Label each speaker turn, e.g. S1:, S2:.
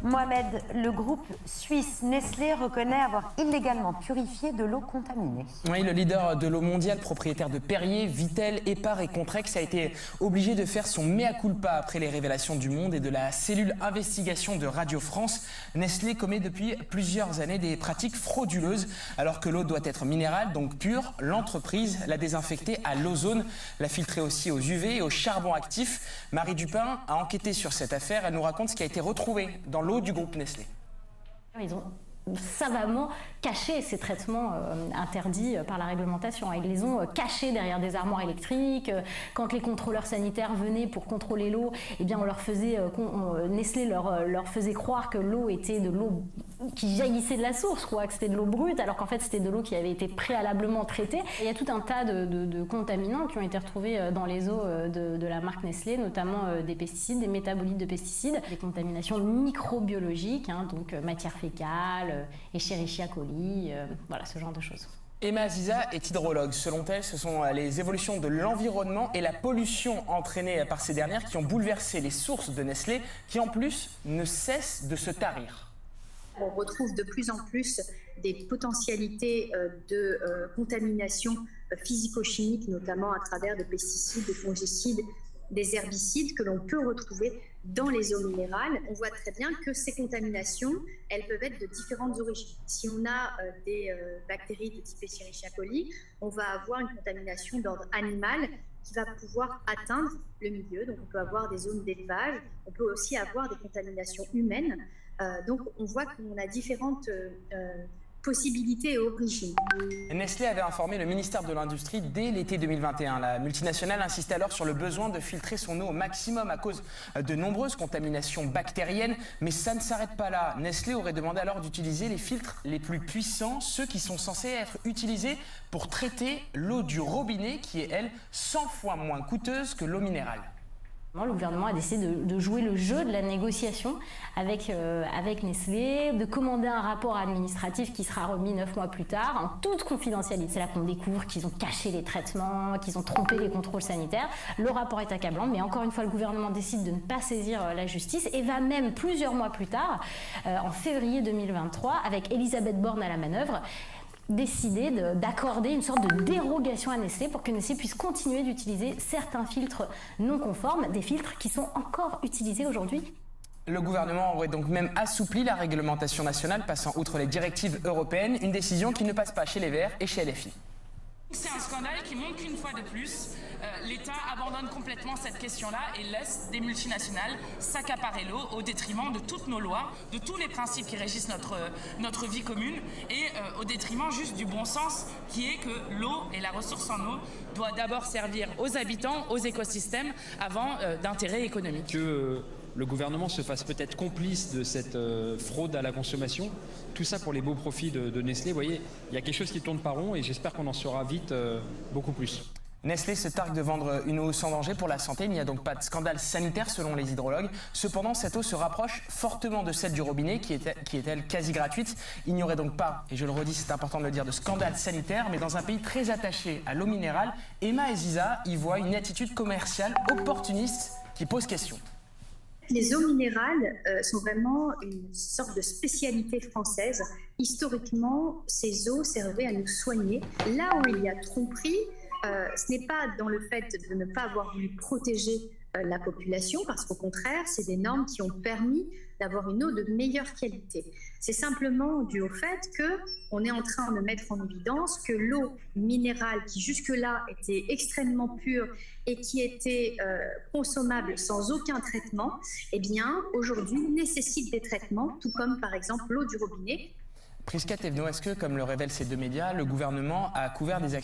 S1: Mohamed, le groupe suisse Nestlé reconnaît avoir illégalement purifié de l'eau contaminée.
S2: Oui, le leader de l'eau mondiale, propriétaire de Perrier, Vittel, Epar et Contrex, a été obligé de faire son mea culpa après les révélations du Monde et de la cellule investigation de Radio France. Nestlé commet depuis plusieurs années des pratiques frauduleuses. Alors que l'eau doit être minérale, donc pure, l'entreprise l'a désinfectée à l'ozone, l'a filtrée aussi aux UV et au charbon actif. Marie Dupin a enquêté sur cette affaire. Elle nous raconte ce qui a été retrouvé dans l'eau du groupe Nestlé.
S3: Ils ont savamment caché ces traitements interdits par la réglementation. Ils les ont cachés derrière des armoires électriques. Quand les contrôleurs sanitaires venaient pour contrôler l'eau, eh bien on leur faisait, Nestlé leur faisait croire que l'eau était de l'eau qui jaillissait de la source, quoi, que c'était de l'eau brute, alors qu'en fait c'était de l'eau qui avait été préalablement traitée. Et il y a tout un tas de contaminants qui ont été retrouvés dans les eaux de la marque Nestlé, notamment des pesticides, des métabolites de pesticides, des contaminations microbiologiques, donc matière fécale, Escherichia coli, voilà, ce genre de choses.
S2: Emma Aziza est hydrologue. Selon elle, ce sont les évolutions de l'environnement et la pollution entraînée par ces dernières qui ont bouleversé les sources de Nestlé, qui en plus ne cessent de se tarir.
S4: On retrouve de plus en plus des potentialités de contamination physico-chimique, notamment à travers des pesticides, des fongicides, des herbicides que l'on peut retrouver dans les eaux minérales. On voit très bien que ces contaminations, elles peuvent être de différentes origines. Si on a des bactéries de type Escherichia coli, on va avoir une contamination d'ordre animal qui va pouvoir atteindre le milieu. Donc on peut avoir des zones d'élevage, on peut aussi avoir des contaminations humaines. Donc on voit qu'on a différentes possibilités et origines.
S2: Nestlé avait informé le ministère de l'Industrie dès l'été 2021. La multinationale insiste alors sur le besoin de filtrer son eau au maximum à cause de nombreuses contaminations bactériennes. Mais ça ne s'arrête pas là. Nestlé aurait demandé alors d'utiliser les filtres les plus puissants, ceux qui sont censés être utilisés pour traiter l'eau du robinet, qui est, elle, 100 fois moins coûteuse que l'eau minérale.
S3: Le gouvernement a décidé de jouer le jeu de la négociation avec Nestlé, de commander un rapport administratif qui sera remis 9 mois plus tard, en toute confidentialité. C'est là qu'on découvre qu'ils ont caché les traitements, qu'ils ont trompé les contrôles sanitaires. Le rapport est accablant, mais encore une fois, le gouvernement décide de ne pas saisir la justice et va même plusieurs mois plus tard, en février 2023, avec Elisabeth Borne à la manœuvre, décidé d'accorder une sorte de dérogation à Nestlé pour que Nestlé puisse continuer d'utiliser certains filtres non conformes, des filtres qui sont encore utilisés aujourd'hui.
S2: Le gouvernement aurait donc même assoupli la réglementation nationale, passant outre les directives européennes, une décision qui ne passe pas chez les Verts et chez LFI.
S5: C'est un scandale qui montre qu'une fois de plus, l'État abandonne complètement cette question-là et laisse des multinationales s'accaparer l'eau au détriment de toutes nos lois, de tous les principes qui régissent notre vie commune et au détriment juste du bon sens qui est que l'eau et la ressource en eau doit d'abord servir aux habitants, aux écosystèmes avant d'intérêts économiques.
S6: Que le gouvernement se fasse peut-être complice de cette fraude à la consommation, tout ça pour les beaux profits de Nestlé. Vous voyez, il y a quelque chose qui tourne pas rond et j'espère qu'on en saura vite beaucoup plus.
S2: Nestlé se targue de vendre une eau sans danger pour la santé. Il n'y a donc pas de scandale sanitaire selon les hydrologues. Cependant, cette eau se rapproche fortement de celle du robinet qui est elle quasi gratuite. Il n'y aurait donc pas, et je le redis, c'est important de le dire, de scandale sanitaire, mais dans un pays très attaché à l'eau minérale, Emma Aziza y voit une attitude commerciale opportuniste qui pose question.
S4: Les eaux minérales sont vraiment une sorte de spécialité française. Historiquement, ces eaux servaient à nous soigner. Là où il y a tromperie, ce n'est pas dans le fait de ne pas avoir voulu protéger la population, parce qu'au contraire, c'est des normes qui ont permis d'avoir une eau de meilleure qualité. C'est simplement dû au fait qu'on est en train de mettre en évidence que l'eau minérale, qui jusque-là était extrêmement pure et qui était consommable sans aucun traitement, eh bien, aujourd'hui nécessite des traitements, tout comme par exemple l'eau du robinet.
S2: Prisca Thévenot, est-ce que, comme le révèlent ces deux médias, le gouvernement a couvert des actions